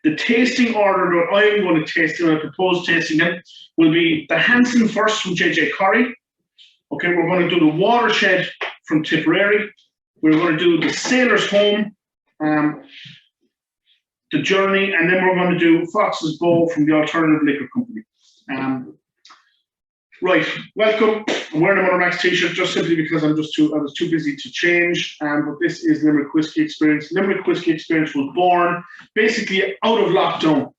The tasting order that I'm going to taste and I propose tasting it will be the Hanson first from JJ Corrie. Okay, we're going to do the Watershed from Tipperary. We're going to do the Sailor's Home, the Journey, and then we're going to do Fox's Bow from the Alternative Liquor Company. Right, welcome. I'm wearing a Munster Mash t-shirt just simply because I was too busy to change. But this is Limerick Whiskey Experience. Limerick Whiskey Experience was born basically out of lockdown.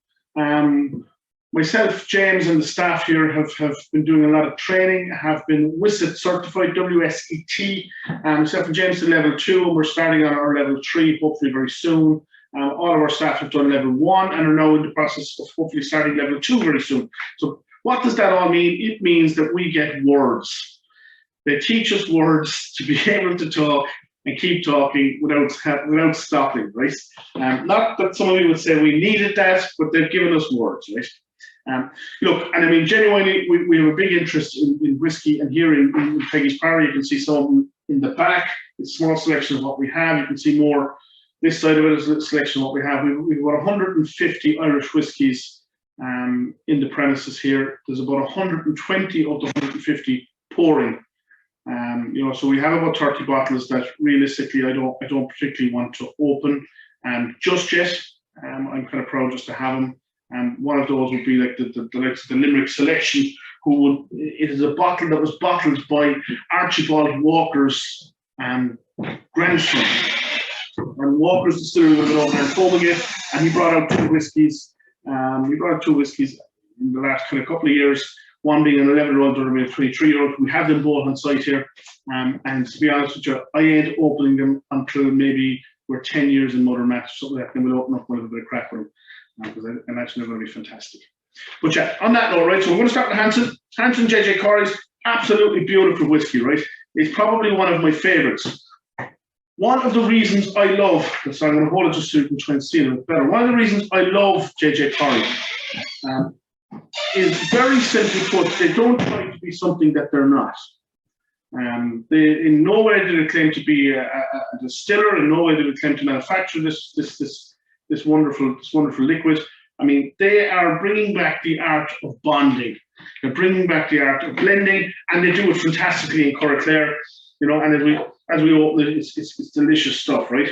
Myself, James, and the staff here have been doing a lot of training, have been WSET certified, WSET. Myself and James did level 2, and we're starting on our level 3, hopefully very soon. All of our staff have done level 1 and are now in the process of hopefully starting level 2 very soon. So what does that all mean? It means that we get words. They teach us words to be able to talk and keep talking without stopping, right? Not that some of you would say we needed that, but they've given us words, right? Look, and I mean, genuinely, we have a big interest in whiskey, and here in Peggy's Parlour, you can see some in the back. It's a small selection of what we have. You can see more. This side of it is a selection of what we have. We've got 150 Irish whiskies in the premises here. There's about 120 of the 150 pouring. So we have about 30 bottles that realistically I don't particularly want to open just yet. I'm kind of proud just to have them. One of those would be like the likes of the Limerick Selection, it is a bottle that was bottled by Archibald Walker's grandson. And Walker's distillery would have been over there filming it, and he brought out two whiskies. In the last kind of couple of years, one being an 11-year-old and a 23-year-old. We have them both on site here. And to be honest with you, I ain't opening them until maybe we're 10 years in Munster Mash or something like that. Then we'll open up with a bit of crack with them, because I imagine they're going to be fantastic. But yeah, on that note, right, so we're going to start with Hanson. Hanson JJ Corrie's absolutely beautiful whiskey, right? It's probably one of my favourites. One of the reasons I love, so I'm going to hold it just so you can try and see it a bit better. One of the reasons I love JJ Corrie is very simply put, they don't try to be something that they're not. They in no way do they claim to be a distiller, in no way do they claim to manufacture this wonderful liquid. I mean, they are bringing back the art of bonding. They're bringing back the art of blending, and they do it fantastically in Corrie, you know. And as we open it, it's delicious stuff, right?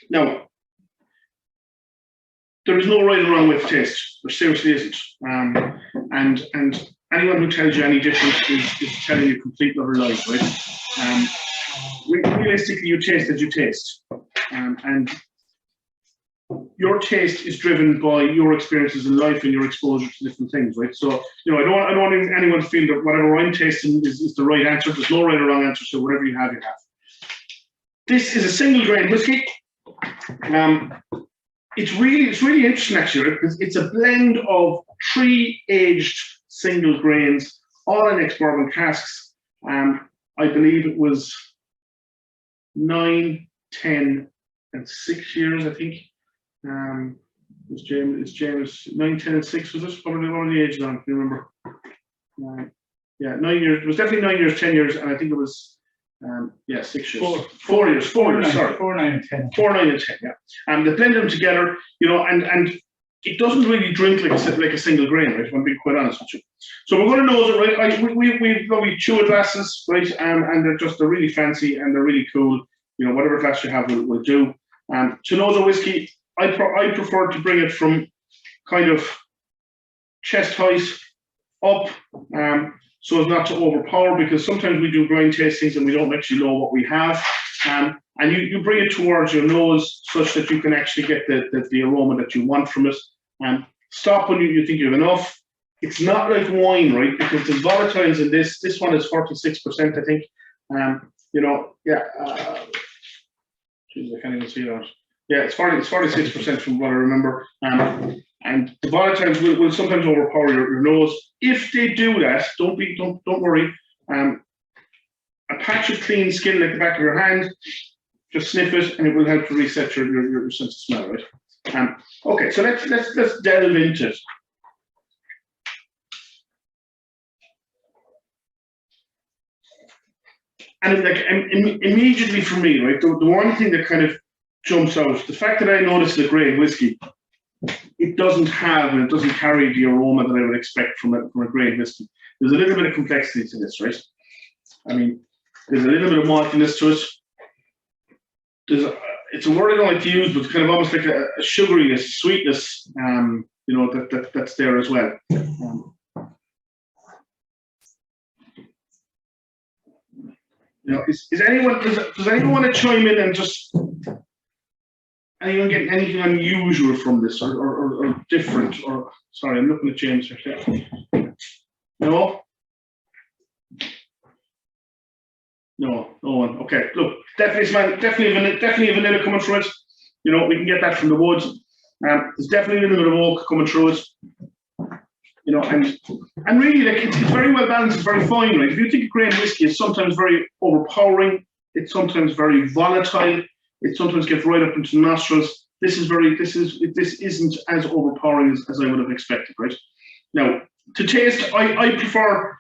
Now, there is no right or wrong way to taste. There seriously isn't. And anyone who tells you any different is telling you complete utter lies, right? Realistically, you taste as you taste, and your taste is driven by your experiences in life and your exposure to different things, right? So, you know, I don't want anyone to feel that whatever I'm tasting is the right answer. There's no right or wrong answer. So whatever you have, you have. This is a single grain whiskey. It's really interesting actually, right? Because it's a blend of 3 aged single grains, all in ex-bourbon casks. I believe it was 9, 10, and 6 years, I think. It's James 9, 10, and 6, was it? Probably one of the ages on, if you remember. Yeah, 9 years. It was definitely 9 years, 10 years, and I think it was 6 years. 4 years. 4 years. Sorry. 4, 9, and 10. 4, 9, and 10. Yeah. They blend them together, you know, and it doesn't really drink like a single grain, right? If I'm being quite honest with you. So we're going to nose it, right? We've lovely chewer glasses, right? And they're really fancy and they're really cool. You know, whatever glass you have will do. To nose a whiskey, I prefer to bring it from kind of chest height up, so as not to overpower, because sometimes we do blind tastings and we don't actually know what we have. And you bring it towards your nose such that you can actually get the aroma that you want from it. Stop when you think you have enough. It's not like wine, right? Because there's volatiles in this. This one is 46%, I think. You know, yeah. Jeez, I can't even see that. Yeah, it's 46% from what I remember. And the volatiles will sometimes overpower your nose. If they do that, don't worry. A patch of clean skin like the back of your hand, just sniff it, and it will help to reset your sense of smell, right? Okay, so let's delve into it. And like immediately for me, right, the one thing that kind of jumps out, the fact that I know this is a grain whiskey, it doesn't have, and it doesn't carry the aroma that I would expect from a grain whiskey. There's a little bit of complexity to this, right? I mean, there's a little bit of maltiness to it. It's a word I don't like to use, but it's kind of almost like a sugaryness, sweetness, you know, that's there as well. You know, does anyone want to chime in and just anyone get anything unusual from this or different? Or sorry, I'm looking at James here. No? No one. Okay, look, definitely a vanilla coming through it. You know, we can get that from the woods. There's definitely a little bit of oak coming through it. You know, and really, like, it's very well balanced, it's very fine, right? If you think of grain whiskey, it's sometimes very overpowering, it's sometimes very volatile, it sometimes gets right up into the nostrils. This isn't as overpowering as I would have expected, right? Now, to taste, I prefer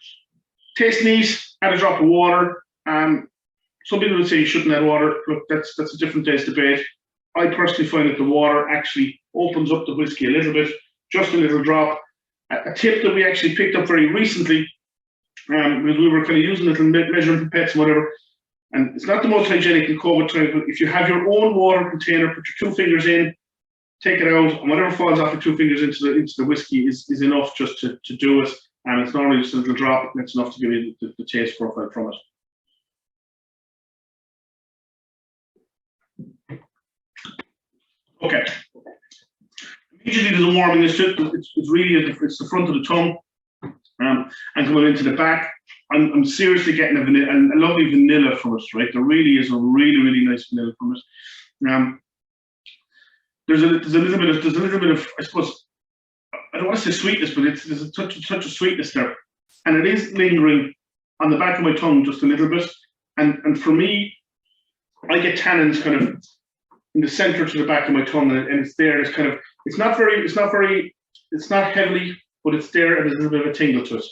taste neat, add a drop of water. Some people would say you shouldn't add water. Look, that's a different day's debate. I personally find that the water actually opens up the whiskey a little bit, just a little drop. A tip that we actually picked up very recently, because we were kind of using little measuring pipettes and whatever, and it's not the most hygienic in COVID times, but if you have your own water container, put your 2 fingers in, take it out, and whatever falls off your 2 fingers into the whiskey is enough just to do it, and it's normally just a little drop, and it's enough to give you the taste profile from it. Okay. Immediately there's a warminess to it. It's really it's the front of the tongue, and coming into the back. I'm seriously getting a lovely vanilla from it, right? There really is a really nice vanilla from it. There's a little bit of I suppose I don't want to say sweetness, but there's a touch of sweetness there, and it is lingering on the back of my tongue just a little bit. And for me, I get tannins kind of in the center to the back of my tongue, and it's there. It's kind of it's not heavily, but it's there, and there's a little bit of a tingle to it.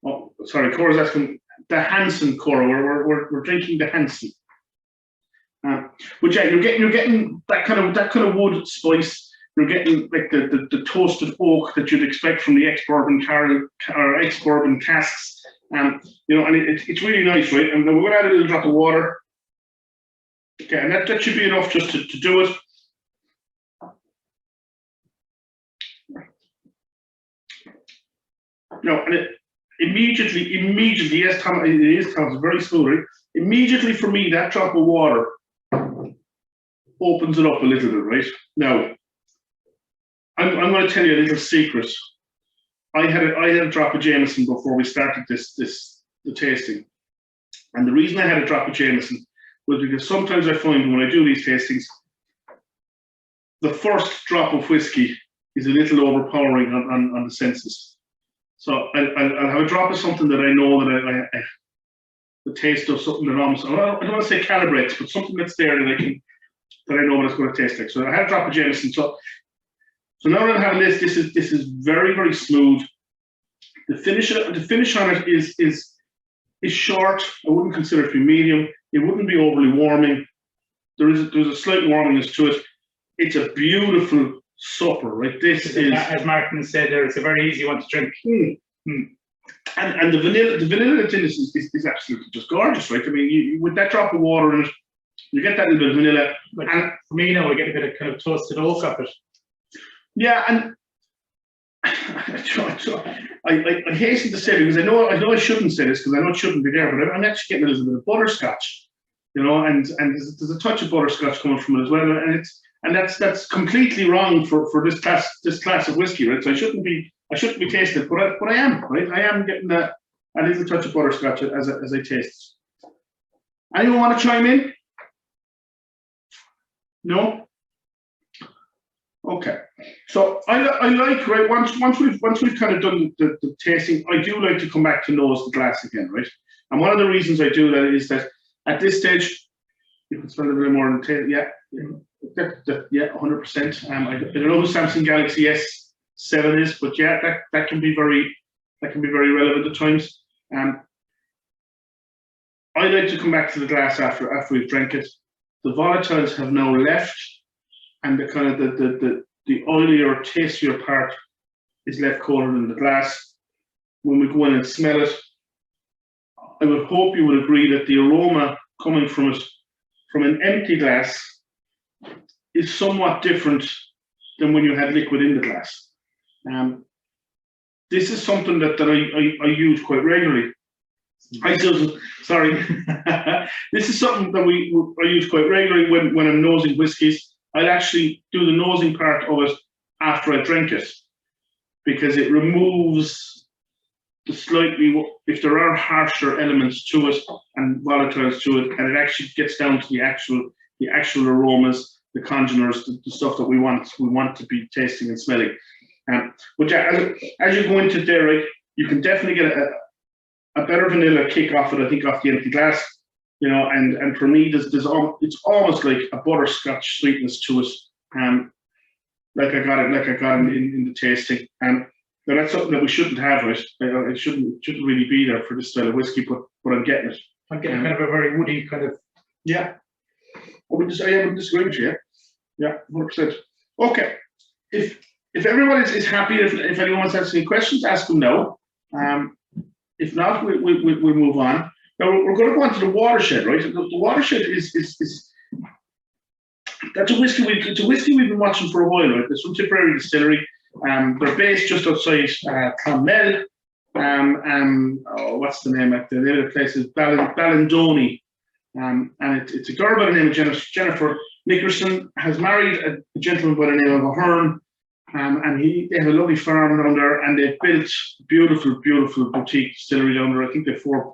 Oh, sorry, Cora's asking the Hansen, Cora. We're drinking the Hansen. But yeah, you're getting that kind of wood spice. You're getting like the toasted oak that you'd expect from the ex-bourbon or ex-bourbon casks. You know, and it's really nice, right? And we're going to add a little drop of water. Okay, and that should be enough just to do it. No, and it immediately, yes, Tom, it is, Tom, it's very smooth, right? Immediately for me, that drop of water opens it up a little bit, right? Now, I'm going to tell you a little secret. I had a drop of Jameson before we started the tasting, and the reason I had a drop of Jameson was because sometimes I find when I do these tastings, the first drop of whiskey is a little overpowering on the senses. So I'll have a drop of something that I know that the taste of something that almost, I don't want to say calibrates, but something that's there that I know what it's going to taste like. So I had a drop of Jameson. So now that I'm having this is very smooth. The finish on it is short. I wouldn't consider it to be medium. It wouldn't be overly warming. There's a slight warmingness to it. It's a beautiful supper, right? This is, as Martin said there, it's a very easy one to drink. And the vanilla that's in this is absolutely just gorgeous, right? I mean, with that drop of water in it, you get that little bit of vanilla. But and for me now, we get a bit of kind of toasted oak up it. Yeah, and I hasten to say, because I know I shouldn't say this because I know it shouldn't be there, but I'm actually getting a little bit of butterscotch, you know, and there's a touch of butterscotch coming from it as well, and that's completely wrong for this class of whiskey, right? So I shouldn't be tasting it, but I am, right? I am getting a little touch of butterscotch as I taste. Anyone want to chime in? No? Okay. So I like, right, once we've kind of done the tasting, I do like to come back to nose the glass again, right? And one of the reasons I do that is that at this stage, you can spend a bit more on the taste. Yeah, 100%. I don't know who Samsung Galaxy S7 is, but yeah, that can be very relevant at times. I like to come back to the glass after we've drank it. The volatiles have now left, and the kind of the the oilier, tastier part is left colder than the glass. When we go in and smell it, I would hope you would agree that the aroma coming from it, from an empty glass, is somewhat different than when you had liquid in the glass. This is something that I use quite regularly. Hi, Susan. Sorry. This is something that I use quite regularly when I'm nosing whiskies. I'll actually do the nosing part of it after I drink it, because it removes the slightly, if there are harsher elements to it and volatiles to it, and it actually gets down to the actual aromas, the congeners, the stuff that we want to be tasting and smelling. But yeah, as you go into there, you can definitely get a better vanilla kick off it, I think, off the empty glass, you know, and for me, it's almost like a butterscotch sweetness to it, like I got in the tasting. Now that's something that we shouldn't have, right? It shouldn't really be there for this style of whiskey, but I'm getting it. I'm getting kind of a very woody kind of. Yeah. I would disagree with you. Yeah, 100%. Okay. If everyone is happy, if anyone wants to ask any questions, ask them now. If not, we'll move on. Now we're going to go on to the Watershed, right? The Watershed is that's a whiskey. It's a whiskey we've been watching for a while, right? It's from Tipperary Distillery. They're based just outside Clonmel. What's the name of the place? Is Ballandoney. And it's a girl by the name of Jennifer Nickerson, has married a gentleman by the name of Ahern, and they have a lovely farm down there, and they've built a beautiful, beautiful boutique distillery down there. I think they've four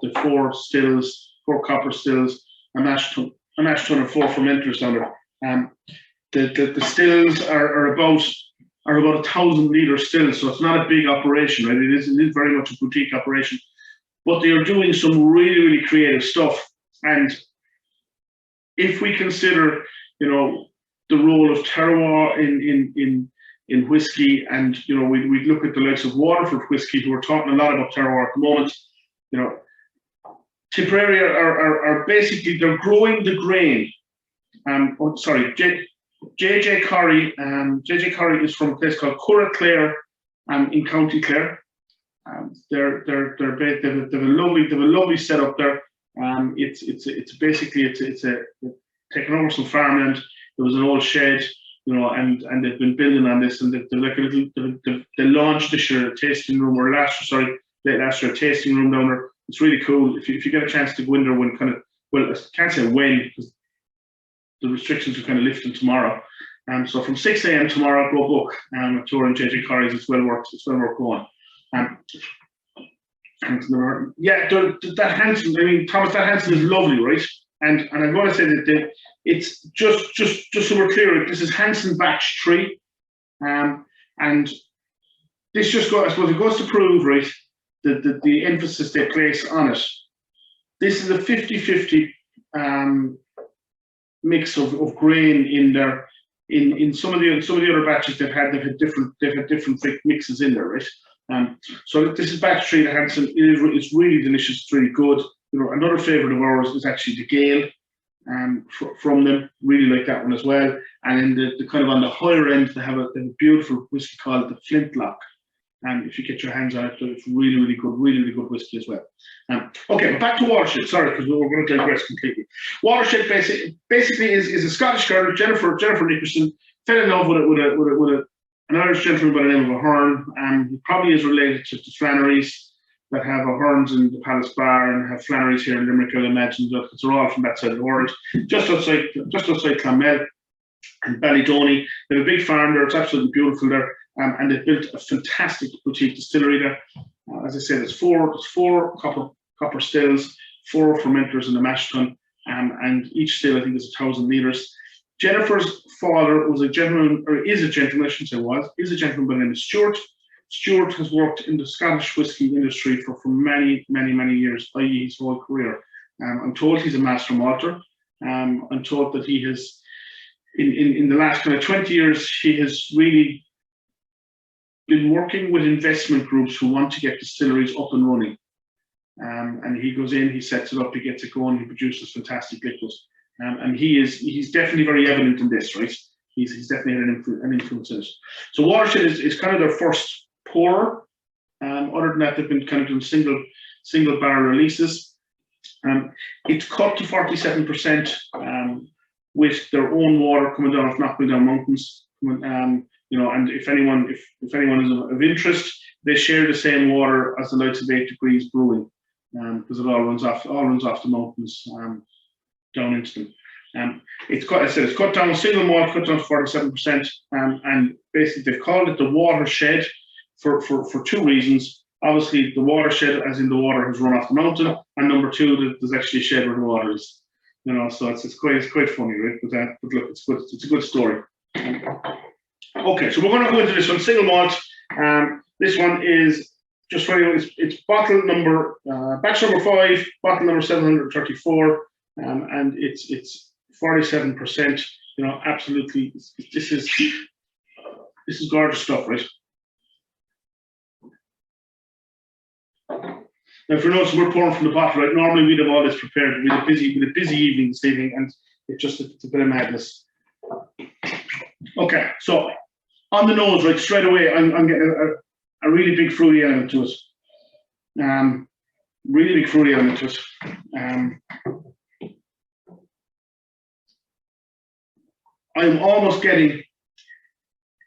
stills, 4 copper stills, a mash tun and 4 fermenters down there. The stills are about 1,000 litre stills, so it's not a big operation, right? It is very much a boutique operation, but they are doing some really, really creative stuff. And if we consider, you know, the role of terroir in whiskey, and you know, we look at the likes of Waterford whiskey, who are talking a lot about terroir at the moment. You know, Tipperary are basically, they're growing the grain. JJ Corrie. JJ Corrie is from a place called Curraclare, in County Clare. They have a lovely setup there. It's basically taking over some farmland. There was an old shed, you know, and they've been building on this, and they're like they launched this year a tasting room, or last year a tasting room down there. It's really cool. If you get a chance to go in there when I can't say when, because the restrictions are kind of lifting tomorrow. So from 6 a.m. tomorrow, go book a tour in JJ Corrie's. It's well worth going. Yeah, that Hansen. I mean, Thomas, that Hansen is lovely, right? And I'm going to say that it's just so we're clear, this is Hansen batch 3, and this just goes, I suppose, it goes to prove, right, that the emphasis they place on it. This is a 50-50 mix of grain in there. In some of the other batches they've had different mixes in there, right? So this is batch 3, the Hansen. It's really delicious. It's really good. You know, another favourite of ours is actually the Gale, from them. Really like that one as well. And in the kind of on the higher end, they have a beautiful whiskey called the Flintlock. And if you get your hands on it, it's really good whiskey as well. Okay, but back to Watershed. Sorry, because we're going to digress completely. Watershed basically is a Scottish girl, Jennifer Nickerson, fell in love with an Irish gentleman by the name of Ahern. He probably is related to the Flannerys that have Ahern's in the Palace Bar and have Flannerys here in Limerick, I imagine, because they're all from that side of the world. Just outside Clonmel and Ballydoney. They have a big farm there. It's absolutely beautiful there. And they've built a fantastic boutique distillery there. As I said, it's four copper stills, 4 fermenters, and a mash tun. And each still, I think, is 1,000 litres. Jennifer's father was a gentleman, or is a gentleman, I shouldn't say was, is a gentleman by the name of Stuart. Stuart has worked in the Scottish whiskey industry for many years, i.e. his whole career. I'm told he's a master malter. I'm told that he has, in the last kind of 20 years, he has really been working with investment groups who want to get distilleries up and running. And he goes in, he sets it up, he gets it going, he produces fantastic liquids. And he's definitely very evident in this, right? he's definitely had an influence in it. So Watershed is kind of their first pour. Other than that, they've been kind of doing single barrel releases. It's cut to 47% with their own water coming down off Knockdown Mountains. And if anyone is of interest, they share the same water as the likes of 8 Degrees Brewing, because it all runs off the mountains down into them. It's cut down single malt, cut down to 47%, and basically they've called it the Watershed for 2 reasons. Obviously, the watershed, as in the water has run off the mountain, and number 2, there's actually a shed where the water is. So it's quite funny, right? But look, it's good. It's a good story. Okay, so we're going to go into this one, single malt. This one is just for you. It's bottle number, batch number 5, bottle number 734, and it's 47%. Absolutely, this is gorgeous stuff, right? Now, if you're noticing, we're pouring from the bottle, right? Normally we'd have all this prepared. We'd have a busy evening this evening, and it's a bit of madness. Okay, so on the nose, right, straight away, I'm getting a really big fruity element to it. Really big fruity element to it. I'm almost getting.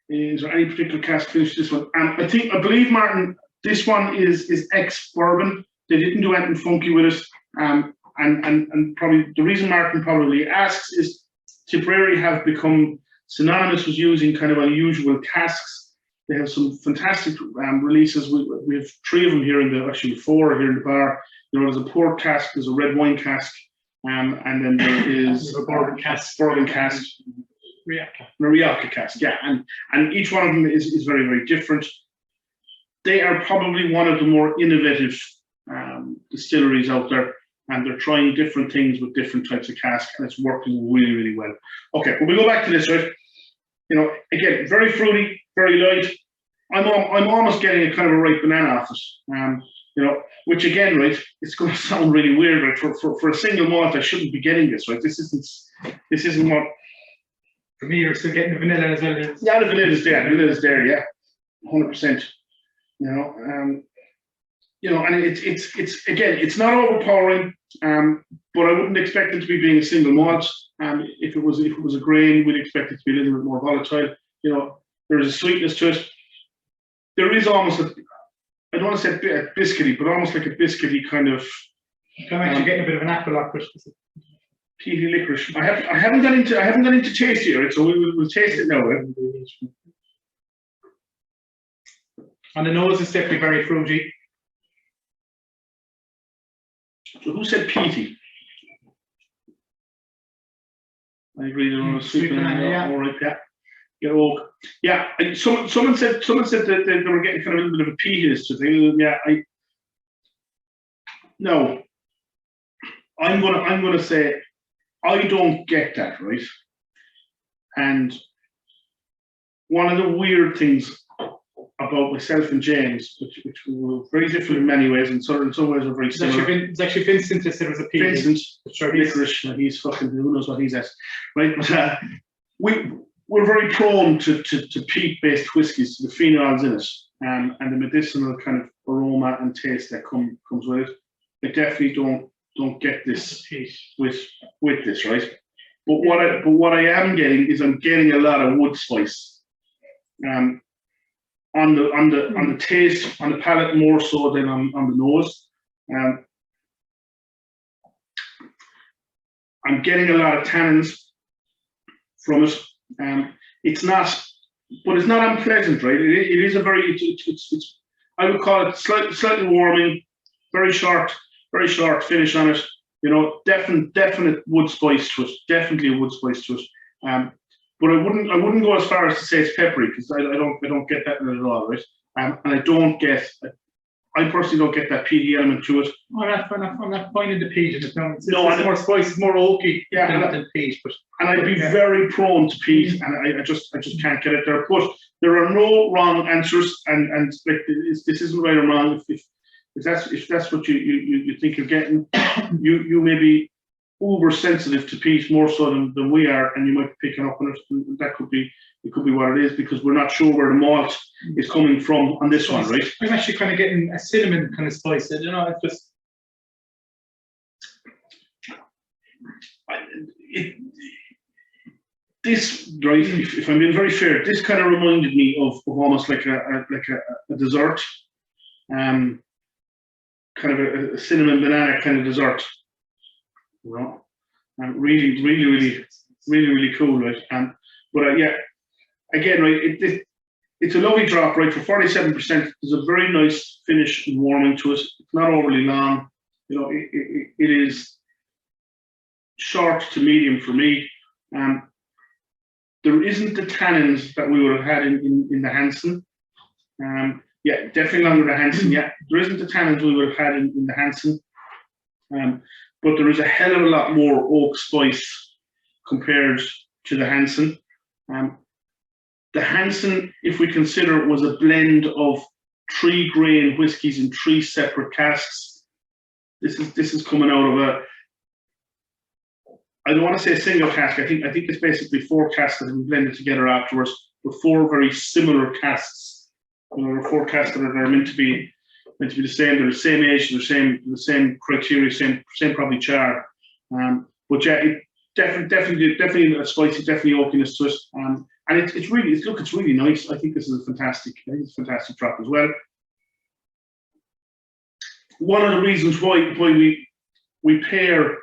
Is there any particular cask finish this one? I believe, Martin, this one is ex-bourbon. They didn't do anything funky with it. And probably the reason Martin probably asks is Tipperary have become synonymous with using kind of unusual casks. They have some fantastic releases. We have 3 of them here actually 4 here in the bar. There's a port cask, there's a red wine cask, and then there is a bourbon cask. Rioja cask, yeah. And each one of them is very, very different. They are probably one of the more innovative distilleries out there, and they're trying different things with different types of cask, and it's working really, really well. Okay, but we go back to this, right? Again, very fruity, very light. I'm almost getting a kind of a ripe banana off it. Which again, right, it's going to sound really weird, right? For a single malt, I shouldn't be getting this, right? This isn't what. For me, you're still getting the vanilla as well. Yeah, the vanilla is there. The vanilla is there, yeah, 100%. And it's again, it's not overpowering, but I wouldn't expect it to be being a single malt. If it was a grain, we'd expect it to be a little bit more volatile. There is a sweetness to it. There is almost I don't want to say a biscuity, but almost like a biscuity kind of. I'm actually getting a bit of an apple off Christmas. Peaty licorice. I haven't gone into taste here, right? So we'll taste it now. Right? On the nose, it's definitely very fruity. So who said peaty? I agree. Sweet banana. Yeah. All right. Yeah. Get oak. Yeah. Someone said that they were getting kind of a little bit of a peatiness to it. Yeah. No. I'm gonna say I don't get that, right? And one of the weird things about myself and James, which were very different in many ways, and in some ways are very similar. It's actually Vincent that said it was a peat. Vincent, licorice, he's fucking, who knows what he's at, right? But we're very prone to peat-based whiskies, to the phenols in it, and the medicinal kind of aroma and taste that comes with it. I definitely don't get this with this, right? But what I am getting is I'm getting a lot of wood spice. On the taste, on the palate more so than on the nose. I'm getting a lot of tannins from it. It's not unpleasant, right? It is a very, it's I would call it slightly warming, very short finish on it. Definite wood spice to it. Definitely a wood spice to it. But I wouldn't go as far as to say it's peppery, because I don't get that in it at all, right? And I personally don't get that peaty element to it. I'm not finding the peat in it. No, it's more spice, it's more oaky than peat. And I'd be very prone to peat, and I just can't get it there. But there are no wrong answers, and like this isn't right or wrong. If that's what you think you're getting, you maybe uber sensitive to peat more so than we are, and you might be picking up on it. And that could be what it is, because we're not sure where the malt is coming from on this one, right? I'm actually kind of getting a cinnamon kind of spice. You know, it's just. This, right, if I'm being very fair, this kind of reminded me of almost like a dessert, kind of a cinnamon banana kind of dessert, you know, and really cool, right? But yeah, again, right, it's a lovely drop, right? For 47%, there's a very nice finish and warming to it. It's not overly long, you know. It is short to medium for me. There isn't the tannins that we would have had in the Hansen. Yeah, definitely longer the Hansen. Yeah, there isn't the tannins we would have had in the Hansen. But there is a hell of a lot more oak spice compared to the Hansen. The Hansen, if we consider, was a blend of 3 grain whiskies in 3 separate casks. This is coming out of a, I don't want to say a single cask. I think it's basically 4 casks that have been blended together afterwards, with 4 very similar casks. You know, there are 4 casks that are meant to be the same. They're the same age, the same criteria, same probably char. But yeah, it definitely a spicy, definitely oakiness to it. And it's really nice. I think this is a fantastic drop as well. One of the reasons why we pair.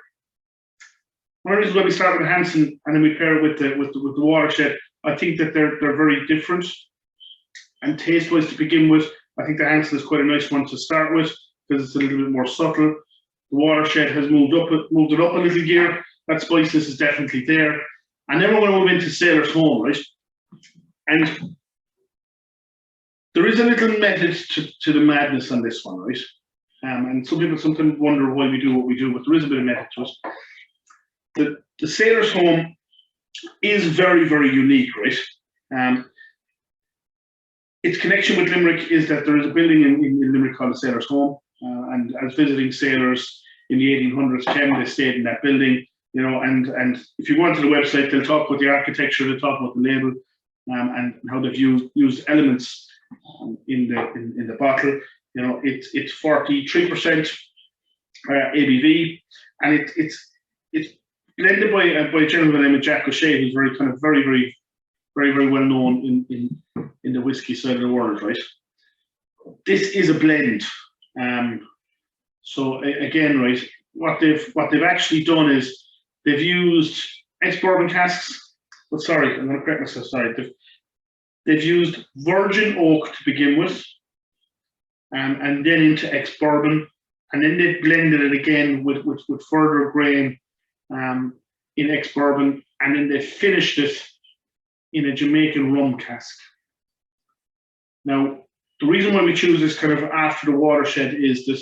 One of the reasons why we start with the Hansen and then we pair it with the Watershed, I think that they're very different. And taste-wise, to begin with, I think the Hansen is quite a nice one to start with because it's a little bit more subtle. The Watershed has moved it up a little gear. That spiciness is definitely there. And then we're going to move into Sailor's Home, right? And there is a little method to the madness on this one, right? And some people sometimes wonder why we do what we do, but there is a bit of method to it. The Sailor's Home is very, very unique, right? Its connection with Limerick is that there is a building in Limerick called the Sailor's Home, and as visiting sailors in the 1800s they stayed in that building, you know. And if you go onto the website, they'll talk about the architecture, they'll talk about the label, and how they've used elements in the bottle. You know, it's 43% ABV, and it's blended by a gentleman by the name of Jack O'Shea, who's very well known in the whiskey side of the world, right? This is a blend. So again, right, what they've actually done is they've used ex-bourbon casks. But sorry, I'm going to correct myself. Sorry, they've used virgin oak to begin with, and then into ex-bourbon, and then they blended it again with further grain in ex-bourbon, and then they finished it in a Jamaican rum cask. Now, the reason why we choose this kind of after the Watershed is that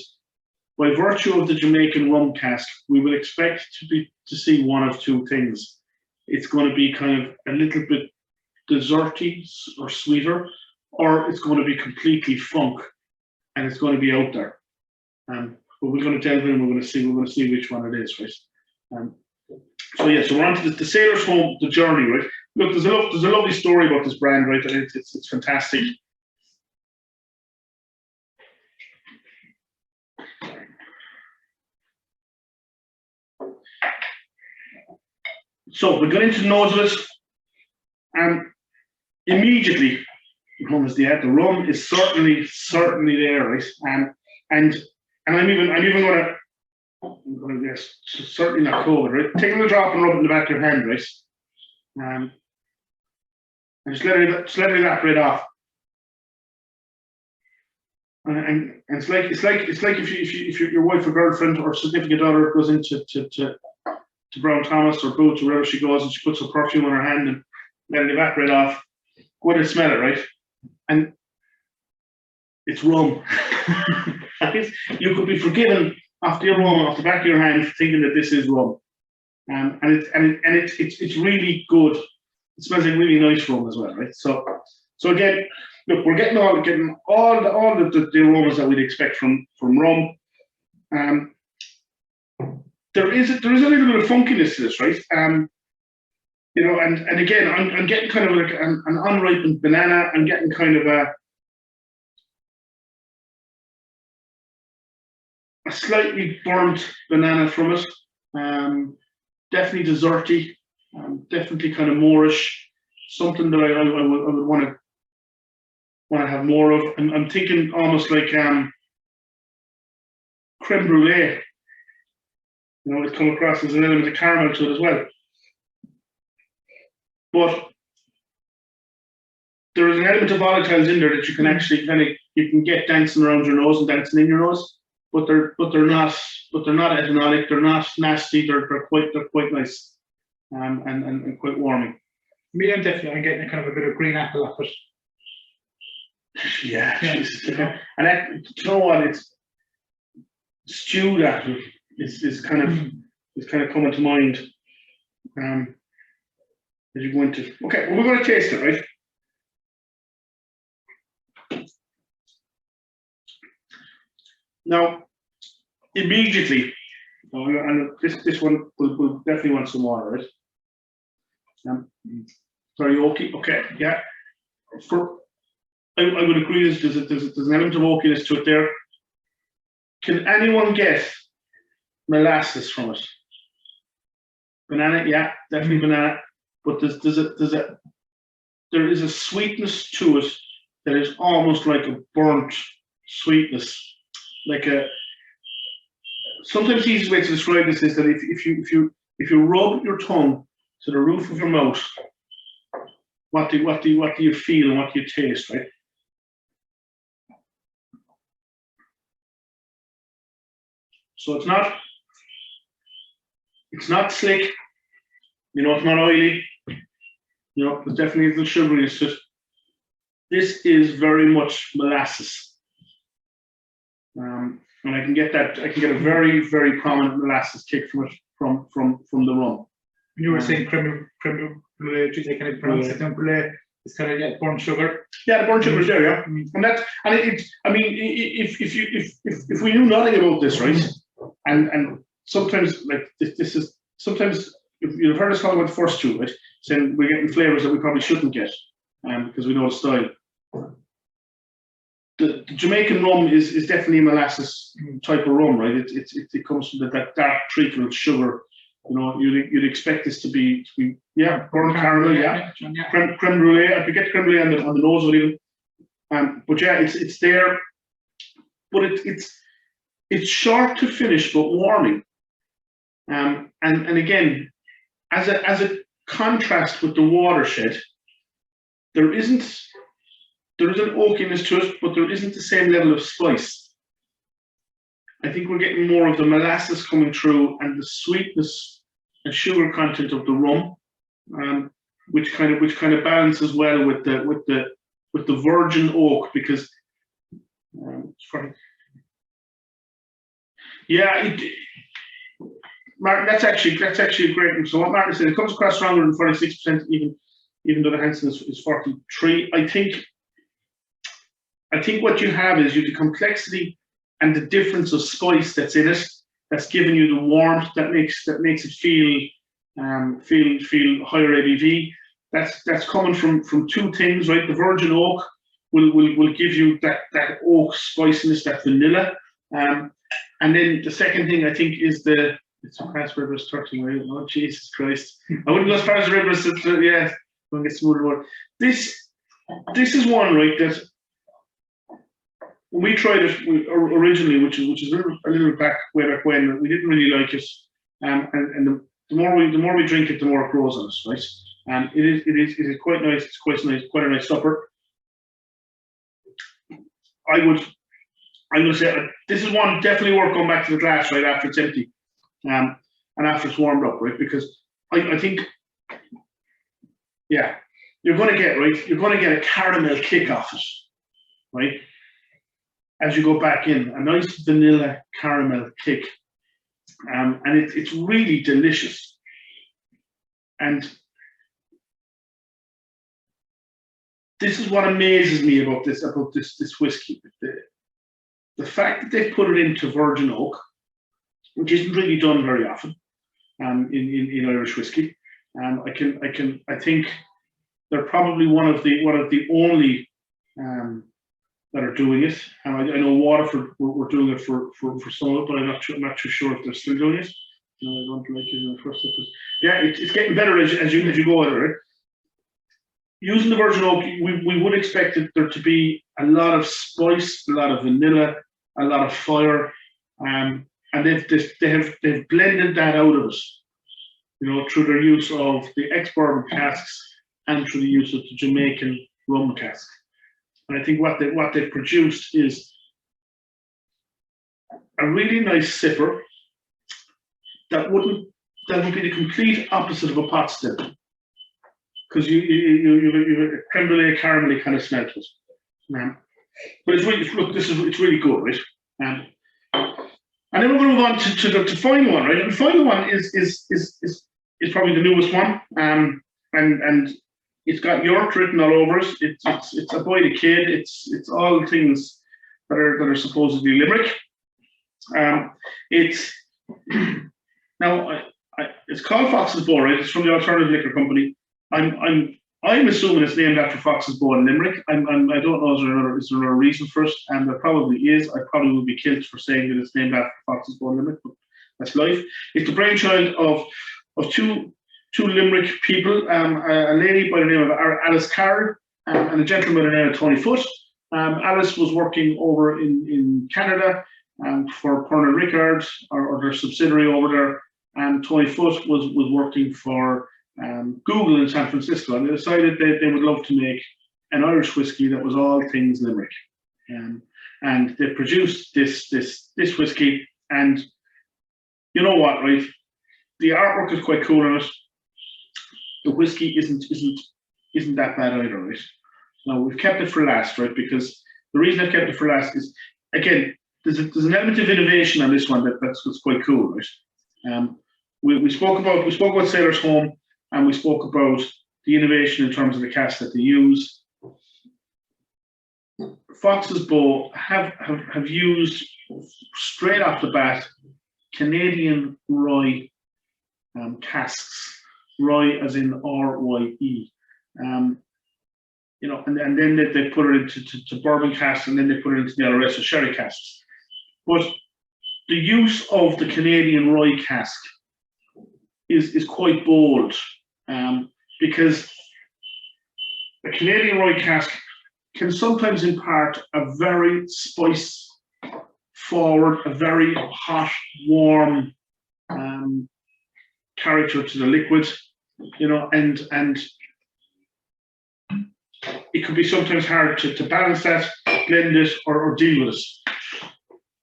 by virtue of the Jamaican rum cask, we will expect to see one of two things. It's going to be kind of a little bit desserty or sweeter, or it's going to be completely funk, and it's going to be out there. But we're going to delve in. We're going to see which one it is, right? So yeah, so we're on to the Sailor's Home, the journey, right? Look, there's a lovely story about this brand, right? It's fantastic. So we got into the nose of it, and immediately the rum is certainly there, right? And I'm even going to guess certainly not COVID, right? Taking a drop and rub it in the back of your hand, right? And just let it evaporate off. And it's like if your wife or girlfriend or significant other goes into to Brown Thomas or Boots or wherever she goes, and she puts her perfume on her hand and let it evaporate off. Go ahead and smell it, right? And it's rum. You could be forgiven off the aroma off the back of your hand thinking that this is rum, and it's really good. It smells like really nice rum as well, right? So again, look, we're getting all the aromas that we'd expect from rum. there is a little bit of funkiness to this, right? You know, and again, I'm getting kind of like an unripened banana. I'm getting kind of a slightly burnt banana from it. Definitely desserty. Definitely kind of Moorish. Something that I would want to have more of. I'm thinking almost like creme brulee. You know, it's come across as an element of caramel to it as well. But there is an element of volatiles in there that you can actually you can get dancing around your nose and dancing in your nose. But they're not ethanolic. They're not nasty. They're quite nice, and quite warming. Me, I'm getting a kind of a bit of green apple off it. Yeah. And that, you know what? It's stewed apple is kind of coming to mind. As you go into, okay, well, we're going to taste it, right? Now, immediately, and this one will definitely want some water, right? Very oaky. Okay, yeah. I would agree. There's an element of oakiness to it there. Can anyone get molasses from it? Banana, yeah, definitely banana. But there is a sweetness to it that is almost like a burnt sweetness, like a. Sometimes the easiest way to describe this is that if you rub your tongue to the roof of your mouth, what do you feel and what do you taste, right? So it's not slick, you know, it's not oily, you know, there's definitely a little sugariness to it. This is very much molasses. And I can get a very, very prominent molasses kick from it, from the rum. You were saying creme brulee, can I pronounce it? Creme brulee. It's kind of burnt sugar. Yeah, the burnt sugar is there, yeah. If we knew nothing about this, right? And sometimes like this is sometimes you've heard us talk about the first two, right? Saying we're getting flavors that we probably shouldn't get, because we know the style. The Jamaican rum is definitely a molasses type of rum, right? It comes from that dark treacle of sugar. You know, you'd expect this to be burnt caramel, yeah. Creme brulee. I could get creme brulee on the nose with even. But yeah, it's there. But it's short to finish, but warming. And again, as a contrast with the Watershed, there is an oakiness to it, but there isn't the same level of spice. I think we're getting more of the molasses coming through and the sweetness and sugar content of the rum, which kind of balances well with the virgin oak, because Martin, that's actually a great one. So what Martin said, it comes across stronger than 46%, even though the Hansen is 43. I think what you have is the complexity and the difference of spice that's in it, that's giving you the warmth that makes it feel higher ABV. That's coming from two things, right? The virgin oak will give you that oak spiciness, that vanilla. And then the second thing I think is it's past Rivers 13, right? Oh Jesus Christ! I wouldn't go as far as Rivers. Yeah, don't get smoother word. This is one, right, that when we tried it originally, which is a little back way back when, we didn't really like it. And the more we drink it, the more it grows on us, right? And it is quite nice. It's quite a nice supper. I'm going to say this is one definitely worth going back to the glass right after it's empty, and after it's warmed up, right? Because I think, yeah, you're going to get a caramel kick off it, right? As you go back in, a nice vanilla caramel kick, and it's really delicious. And this is what amazes me about this whiskey. The fact that they put it into virgin oak, which isn't really done very often in Irish whiskey. I think they're probably one of the only that are doing it. And I know Waterford were doing it for some of it, but I'm not too sure if they're still doing it. No, I don't like it in the first step. Yeah, it's getting better as you go on, right? Using the virgin oak, we would expect there to be a lot of spice, a lot of vanilla, a lot of fire, and they've blended that out of us, through their use of the ex-bourbon casks and through the use of the Jamaican rum cask. And I think what they've produced is a really nice sipper that would be the complete opposite of a pot still, because you creme brulee caramelly kind of smell to it. But it's really good, right? And then we're going to move on to the final one, right? And the final one is probably the newest one, and it's got York written all over it. It's a boy, the kid. It's all things that are supposedly Limerick. It's now it's called Fox's Bow, right? It's from the Alternative Liquor Company. I'm assuming it's named after Fox's Bow in Limerick. I don't know, is there a reason for it? And there probably is. I probably would be killed for saying that it's named after Fox's Bow in Limerick, but that's life. It's the brainchild of two Limerick people, a lady by the name of Alice Carroll and a gentleman by the name of Tony Foote. Alice was working over in Canada for Pernod Ricard or their subsidiary over there, and Tony Foote was working for Google in San Francisco, and they decided they would love to make an Irish whiskey that was all things Limerick. And they produced this whiskey, and you know what, right? The artwork is quite cool on it. The whiskey isn't that bad either, right? Now we've kept it for last, right? Because the reason I've kept it for last is, again, there's an element of innovation on this one that's quite cool, right? We spoke about Sailor's Home, and we spoke about the innovation in terms of the cask that they use. Fox's Bow have used straight off the bat Canadian rye casks, rye as in R-Y-E, and then they put it into bourbon casks, and then they put it into the Oloroso sherry casks. But the use of the Canadian rye cask is quite bold, because a Canadian rye cask can sometimes impart a very spice forward, a very hot, warm character to the liquid, and it could be sometimes hard to balance that, blend it, or deal with it.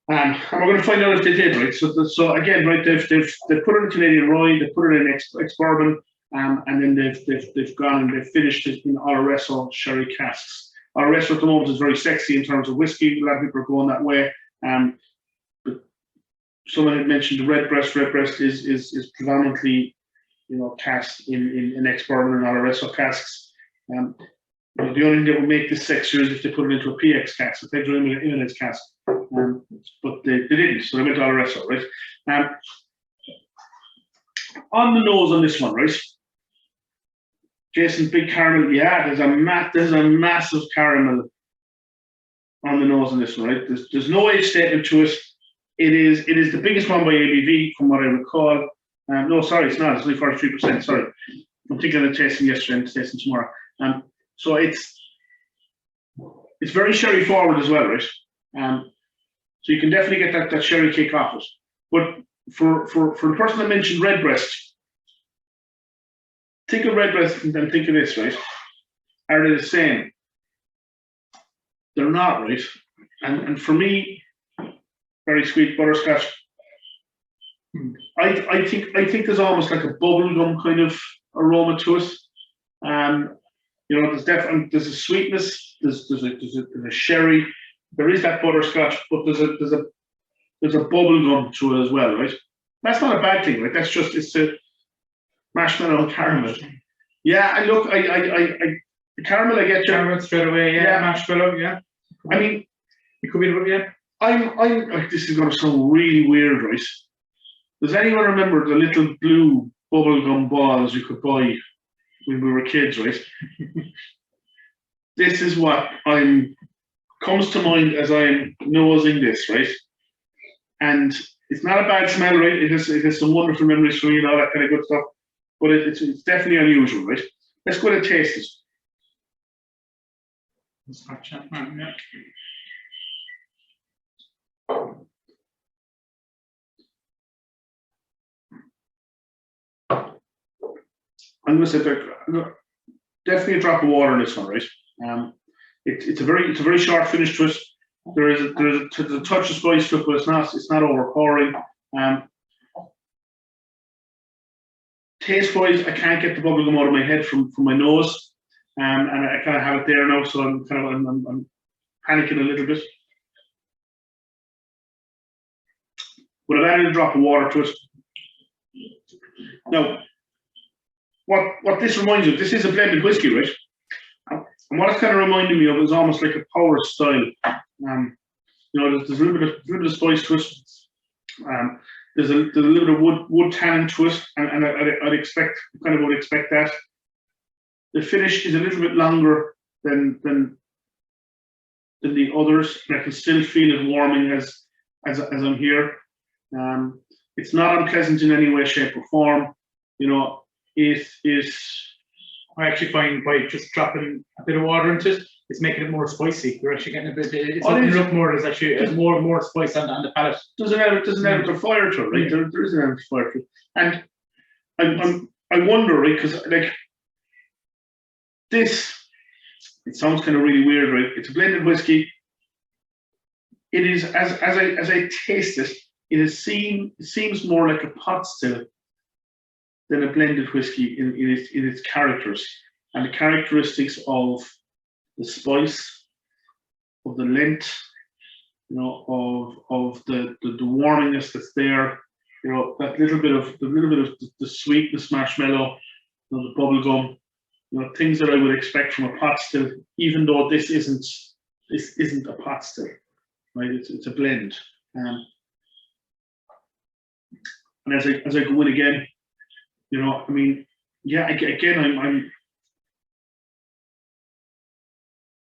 And we're going to find out if they did, right? So again, right, they've put it in Canadian rye, they put it in ex-bourbon, and then they've gone and they've finished it in Oloroso sherry casks. Oloroso at the moment is very sexy in terms of whiskey. A lot of people are going that way. But someone had mentioned the Redbreast. Redbreast is predominantly, cast in ex-bourbon and Oloroso casks. The only thing that would make this sexier is if they put it into a PX cask, a Pedro Jimenez cask. But they didn't, so they went to Oloroso, right? On the nose on this one, right? Jason, big caramel. Yeah, there's a massive caramel on the nose on this one, right? There's no age statement to it. It is the biggest one by ABV, from what I recall. No, sorry, it's not. It's only 43%. Sorry, I'm thinking of tasting yesterday and tasting tomorrow. So it's very sherry forward as well, right? So you can definitely get that sherry kick off it. But for the person that mentioned Redbreast, think of Redbreast and then think of this, right? Are they the same? They're not, right? And for me, very sweet butterscotch. I think there's almost like a bubblegum kind of aroma to it. There's a sweetness, there's a sherry, there is that butterscotch, but there's a bubble gum to it as well, right? That's not a bad thing, right? It's a marshmallow and caramel. Yeah, the caramel I get. Caramel straight away, yeah. Marshmallow, yeah. I mean, it could be, yeah. I'm this is going to sound really weird, right? Does anyone remember the little blue bubblegum balls you could buy when we were kids, right? This is what comes to mind as I'm nosing this, right? And it's not a bad smell, right? It has some wonderful memories for me and all that kind of good stuff, but it's definitely unusual, right? Let's go and taste it. I'm going to say definitely a drop of water in this one, right? It's a very short finish to it. There's a touch of spice to it, but it's not overpowering. Taste wise, I can't get the bubblegum out of my head from my nose, and I kind of have it there now, so I'm panicking a little bit. But I've added a drop of water to it. Now, what this reminds me of, this is a blended whiskey, right? And what it's kind of reminding me of is almost like a power style. There's a little bit of spice to it. There's a little bit of wood tannin to it, and I'd expect that. The finish is a little bit longer than the others, and I can still feel it warming as I'm here. It's not unpleasant in any way, shape, or form. It is. I actually find by just dropping a bit of water into it, it's making it more spicy. You're actually getting a bit. It's opening up more. There's actually more spice on the palate. There's an element of fire to it, right? There is an element of fire to it, and I wonder, right? Because like this, it sounds kind of really weird, right? It's a blended whiskey. It is as I taste it, it seems more like a pot still than a blended whiskey in its characters and the characteristics of the spice, of the length, of the warmingness that's there, that little bit of the sweetness, marshmallow, the bubble gum, things that I would expect from a pot still, even though this isn't a pot still, right? It's a blend, and as I go in again. Again, I'm.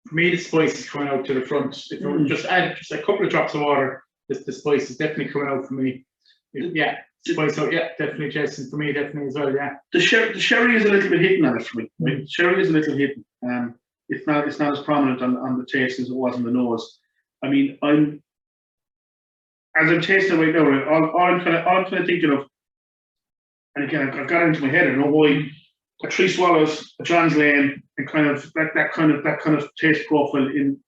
For me, the spice is coming out to the front. If I just add just a couple of drops of water, the spice is definitely coming out for me. Yeah, spice out. Yeah, definitely, Jason. For me, definitely as well. Yeah. The sherry is a little bit hidden on it for me. Right? Sherry is a little hidden. It's not as prominent on the taste as it was on the nose. As I'm tasting right now, right, all I'm kind of thinking of. And again, I've got it into my head. I don't know why. A 3 Swallows, a John's Lane, and kind of that kind of taste profile in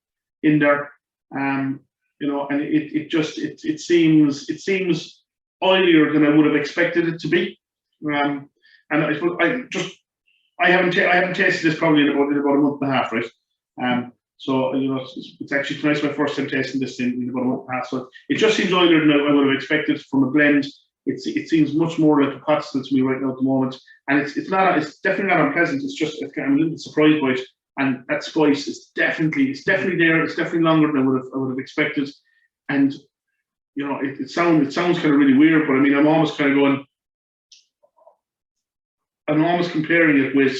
there. And it seems oilier than I would have expected it to be. And I haven't tasted this probably in about a month and a half, right? So it's actually tonight's my first time tasting this in about a month and a half. So it just seems oilier than I would have expected from a blend. It seems much more like a pot still to me right now at the moment, and it's definitely not unpleasant. I'm a little bit surprised by it, and that spice is definitely there. It's definitely longer than I would have expected, and it sounds kind of really weird, but I mean I'm almost comparing it with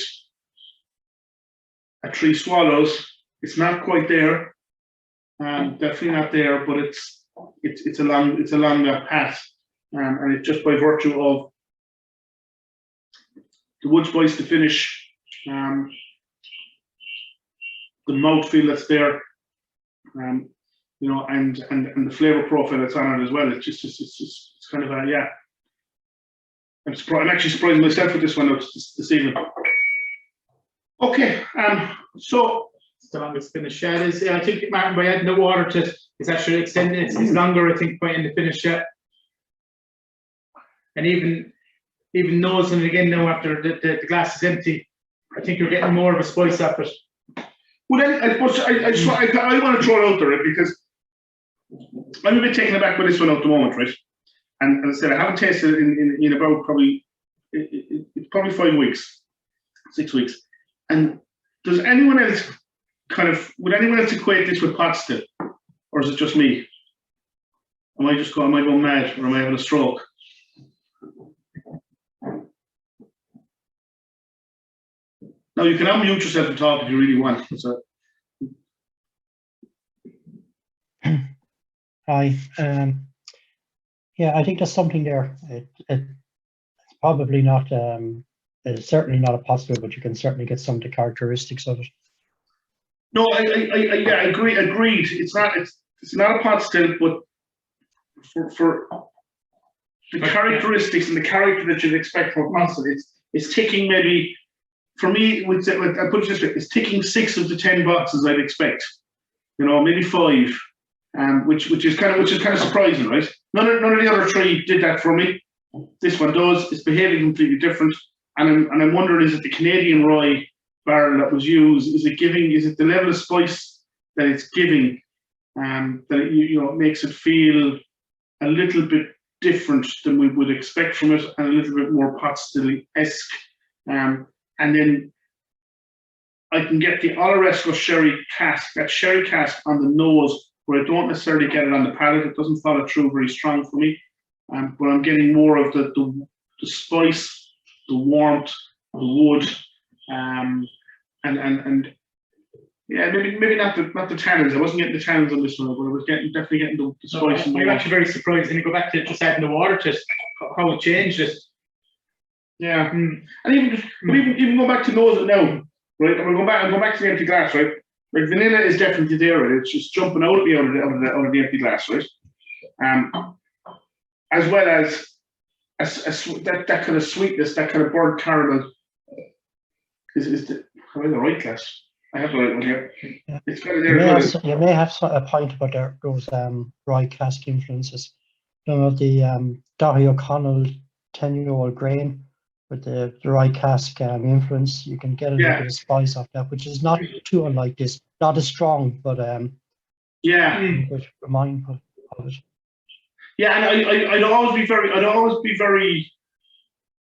a 3 Swallows. It's not quite there, definitely not there, but it's along that path. And it's just by virtue of the wood spice to finish, the mouthfeel that's there, and the flavor profile that's on it as well. It's kind of I'm actually surprised myself with this one out this evening. Okay, so it's the longest finish. Yeah, it is. Yeah, I think Martin, by adding the water to it, it's actually extending. It's longer, I think, by in the finish. Yeah. And even nosing it again now after the glass is empty, I think you're getting more of a spice off it. Well, then I want to throw it out there, right, because I'm a bit taken aback by this one at the moment, right? And as I said, I haven't tasted it in about it's probably 5 weeks, 6 weeks. And does anyone else would anyone else equate this with pot still, or is it just me? Am I going mad, or am I having a stroke? Now you can unmute yourself and talk if you really want. So. Hi. Yeah, I think there's something there. It's probably not. It's certainly not a possible, but you can certainly get some of the characteristics of it. No, I agree. Agreed. It's not a pot still, but for the characteristics and the character that you'd expect from a pot still, it's ticking maybe. For me, I put it this way: it's ticking 6 of the 10 boxes I'd expect. Maybe 5, which is kind of surprising, right? None of the other 3 did that for me. This one does. It's behaving completely different, and I'm wondering, is it the Canadian rye barrel that was used? Is it the level of spice that it's giving, that it makes it feel a little bit different than we would expect from it, and a little bit more pot still-esque. And then I can get the Olaresco sherry cask, that sherry cask on the nose, where I don't necessarily get it on the palate. It doesn't follow through very strong for me, but I'm getting more of the spice, the warmth, the wood, and yeah, maybe not the tannins. I wasn't getting the tannins on this one, but I was definitely getting the spice. I'm actually very surprised. And you go back to just adding the water to how it changed it. Yeah, and even go back to nose it now, right? I'm going back to the empty glass, right? Like vanilla is definitely there, right? It's just jumping out at me out of the empty glass, right? As well as that kind of sweetness, that kind of burnt caramel. Is the right glass? I have the right one here. Yeah. It's kind of there. You may have a point about those rye cask influences. The Darry O'Connell 10-year-old grain with the rye cask influence, you can get a little bit of spice off that, which is not too unlike this. Not as strong, but which remind of it. Yeah, and I'd always be very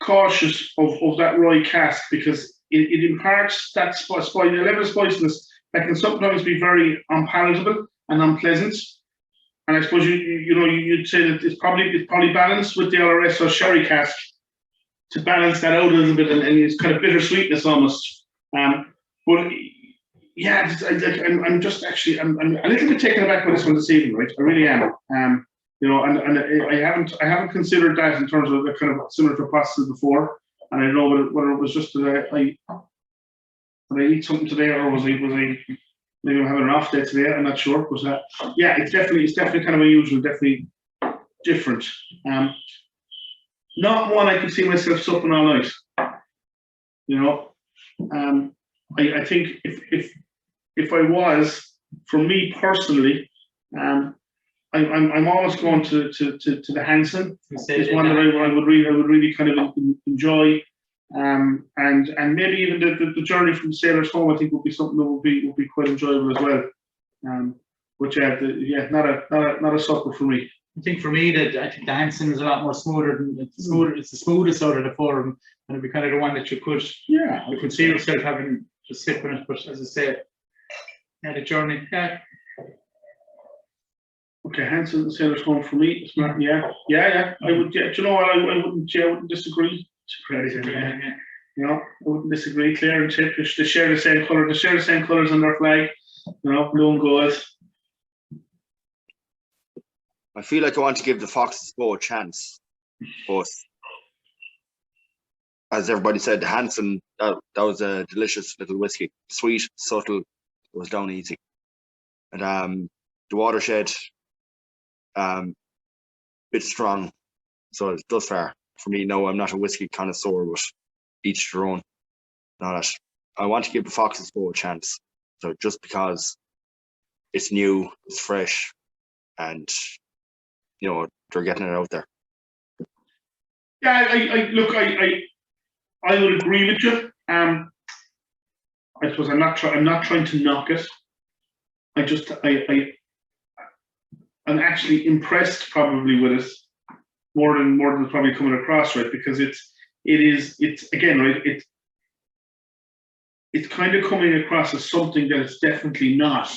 cautious of that rye cask, because it imparts that the level of spiciness that can sometimes be very unpalatable and unpleasant. And I suppose you'd say that it's probably balanced with the Olaresco sherry cask to balance that out a little bit, and it's kind of bittersweetness almost. But yeah, I'm a little bit taken aback by this one this evening, right? I really am. And I haven't considered that in terms of the kind of similar to pasta before. And I don't know whether it was just that did I eat something today, or was I maybe I'm having an off day today. I'm not sure. But yeah, it's definitely kind of unusual, definitely different. Not one I could see myself supping all night. I think if I was, for me personally, I'm almost going to the Hansen. It's one that I would really kind of enjoy, and maybe even the journey from Sailor's Home, I think, would be something that would be quite enjoyable as well. But not a supper for me. I think for me I think the Hansen is a lot more smoother than it's the smoothest out of the four, and it'd be kind of the one that you could see yourself having just sipping it. But as I say, the journey. Yeah. Okay, Hansen and Sailor's Home for me. It's not, yeah. I would. Yeah, do you know what? I wouldn't disagree. I wouldn't disagree. Clare and Tip, they share the same colour. They share the same colours on their flag. Blue and gold. I feel like I want to give the Fox's Bow a chance, but as everybody said, the Hansen, that was a delicious little whiskey. Sweet, subtle, it was down easy. And the Watershed, bit strong. So thus far, for me, no, I'm not a whiskey connoisseur, but each their own. I want to give the Fox's Bow a chance. So just because it's new, it's fresh, and they're getting it out there. Yeah, I would agree with you. I suppose I'm not trying to knock it. I'm actually impressed probably with it more than probably coming across, right? Because it's again, right, it's kind of coming across as something that it's definitely not,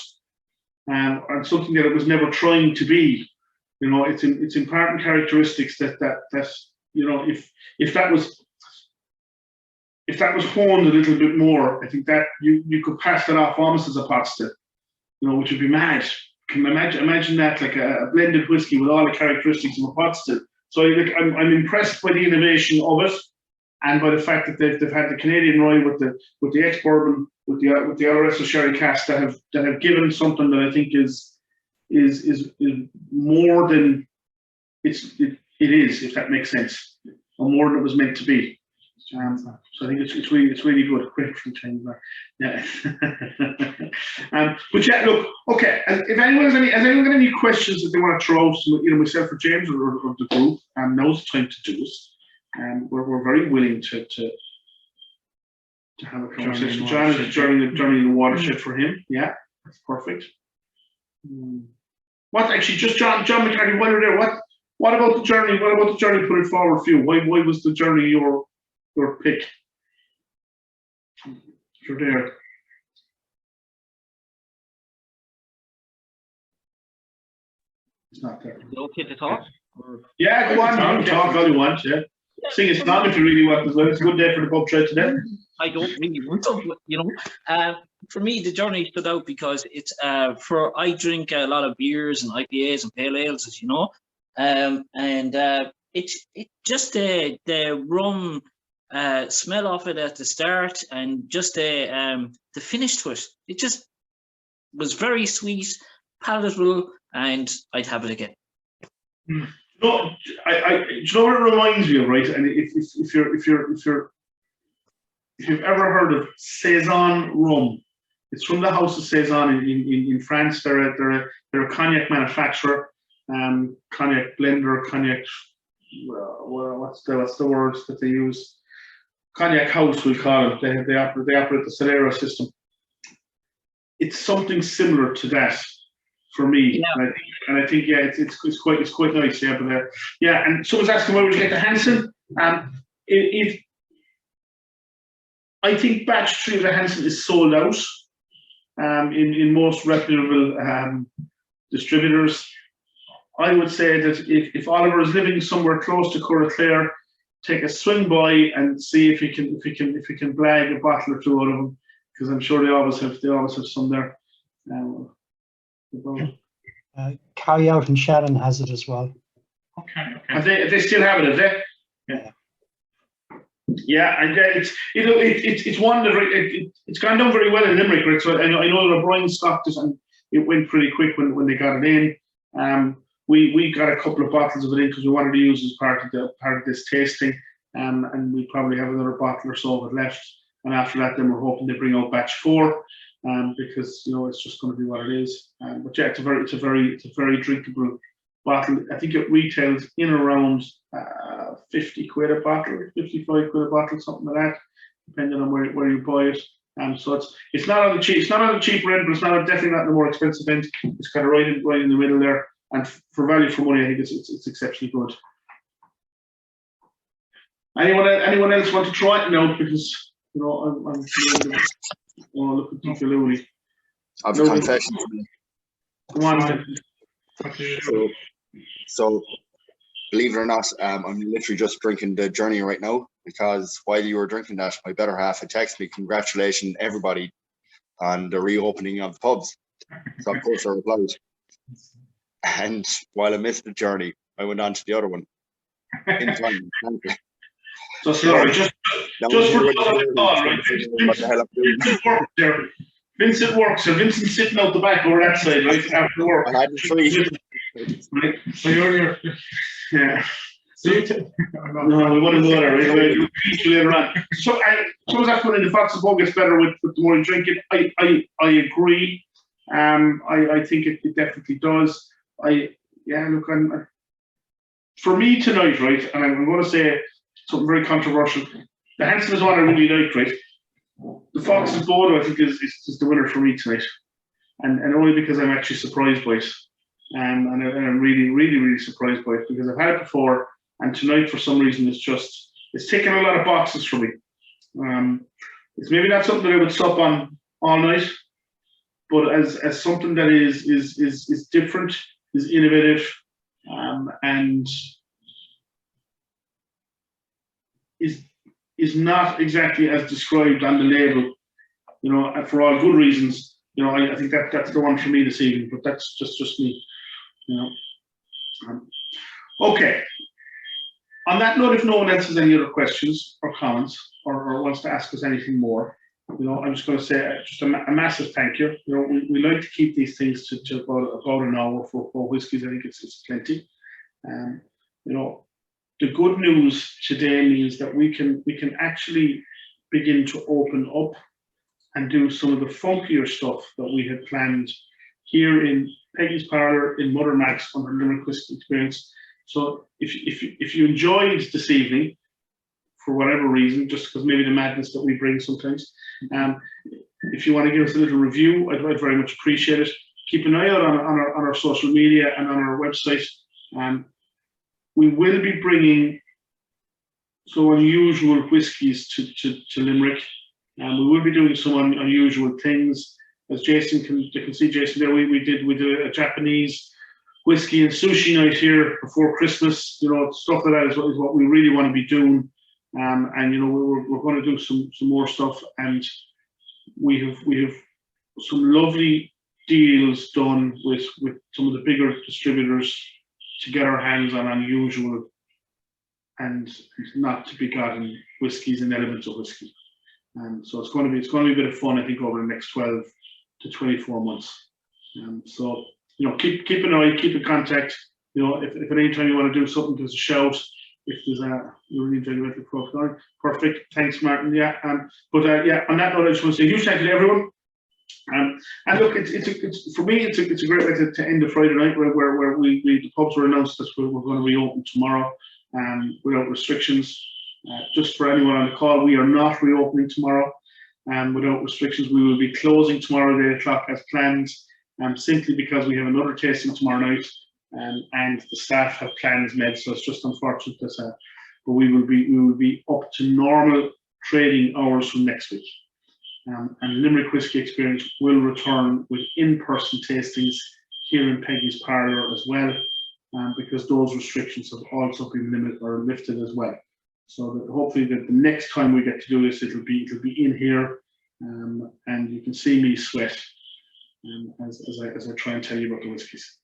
and something that it was never trying to be. It's imparting characteristics that you know, if that was honed a little bit more, I think that you could pass that off almost as a pot still, you know, which would be mad. Can you imagine that, like a blended whiskey with all the characteristics of a pot still. So I'm impressed by the innovation of it, and by the fact that they've had the Canadian rye with the ex bourbon, with the RSO sherry cask that have given something that I think is more than it is, if that makes sense, or more than it was meant to be. So I think it's really good. Quick from change that. Yeah. But yeah, look, okay. And if anyone has any questions that they want to throw out, you know, myself or James or the group, now's the time to do it. And we're very willing to have a conversation. John is journey in the watershed for him. Yeah, that's perfect. What actually, just John McCarthy, while you're there, what about the journey? What about the journey put it forward for you? Why was the journey your pick? You're there. It's not there. Is it okay to talk? Yeah, go on. Talk all you want. Yeah. Sing a song if you really want as well. It's a good day for the pub trade today. I don't really want to, you know. For me, the journey stood out because it's I drink a lot of beers and IPAs and pale ales, as you know, and it's just the rum smell of it at the start, and just the finish to it. It just was very sweet, palatable, and I'd have it again. No, do you know what it reminds me of, right? And if you've ever heard of Saison rum, it's from the house of Saison in France. They're a cognac manufacturer, cognac blender, cognac. What's the words that they use? Cognac house, we call it. They operate the Solera system. It's something similar to that for me, yeah. And I think yeah, it's quite nice, yeah. But yeah, and someone's asking where we get the Hansen. I think batch 3 of the Hansen is sold out in most reputable distributors. I would say that if Oliver is living somewhere close to Curraclare, take a swing by and see if he can blag a bottle or two out of them, because I'm sure they always have some there. Carry Out in Shannon has it as well. Okay. And they still have it, have they? Yeah. Yeah, and it's one that it's gone down very well in Limerick, right? So I know that O'Brien stocked it, and it went pretty quick when they got it in. We got a couple of bottles of it in because we wanted to use it as part of this tasting, and we probably have another bottle or so of it left. And after that, then we're hoping they bring out batch 4, because you know it's just going to be what it is. But yeah, it's a very drinkable bottle. I think it retails in around 50 quid a bottle, 55 quid a bottle, something like that, depending on where you buy it. So it's not on the cheap. It's not on the cheaper end, but it's definitely not on the more expensive end. It's kind of right in the middle there. And for value for money, I think it's exceptionally good. Anyone else want to try it now? Because you know I'm looking particularly. I've a confession to me. Go on. So, believe it or not, I'm literally just drinking the journey right now, because while you were drinking that, my better half had texted me, congratulations everybody on the reopening of the pubs. So of course I replied. And while I missed the journey, I went on to the other one. In time, So sorry, just for Vincent works. So Vincent's sitting out the back over that side, right after work. I had the 3. Right. So you're Yeah. So No, we want to know that, right? We'll teach you later on. So someone's asking when the Fox of Bow gets better with the more you drink it. I agree. I think it definitely does. Look, for me tonight, right, and I'm going to say something very controversial. The Hansen is one I really like, right? The Fox of Bow, I think, is the winner for me tonight, and only because I'm actually surprised by it, and I'm really, really, really surprised by it, because I've had it before, and tonight for some reason it's taking a lot of boxes for me. It's maybe not something that I would stop on all night, but as something that is different, is innovative, and is not exactly as described on the label, you know, and for all good reasons. You know, I think that's the one for me this evening, but that's just me, you know. Okay. On that note, if no one else has any other questions or comments or wants to ask us anything more, you know, I'm just going to say just a massive thank you. You know, we like to keep these things to about an hour for whiskies. I think it's plenty. You know, the good news today means that we can actually begin to open up and do some of the funkier stuff that we had planned here in Peggy's Parlour in Mother Max under Limerick Whiskey Experience. So if you enjoyed this evening, for whatever reason, just because maybe the madness that we bring sometimes, if you want to give us a little review, I'd very much appreciate it. Keep an eye out on our social media and on our website. We will be bringing some unusual whiskies to Limerick, and we will be doing some unusual things. As you can see Jason there, we did a Japanese whiskey and sushi night here before Christmas. You know, stuff like that is what we really want to be doing. And you know, we're going to do some more stuff, and we have some lovely deals done with some of the bigger distributors to get our hands on unusual and not to be gotten whiskies and elements of whiskey. And so it's going to be a bit of fun, I think, over the next 12 to 24 months. So you know, keep an eye, keep in contact. You know, if at any time you want to do something, there's a shout. If there's you're really enjoying the program. Perfect. Thanks, Martin. Yeah. Yeah, on that note, I just want to say a huge thank you to everyone. And look, it's for me, it's a great way to end the Friday night where the pubs were announced that we're going to reopen tomorrow without restrictions. Just for anyone on the call, we are not reopening tomorrow without restrictions. We will be closing tomorrow at 8 o'clock as planned, simply because we have another tasting tomorrow night. And the staff have plans made, so it's just unfortunate that but we will be up to normal trading hours from next week. And Limerick Whiskey Experience will return with in-person tastings here in Peggy's Parlour as well, because those restrictions have also been lifted as well. So that hopefully the next time we get to do this, it'll be in here, and you can see me sweat as I try and tell you about the whiskies.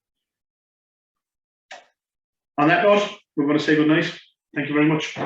On that note, we're going to say good night. Thank you very much.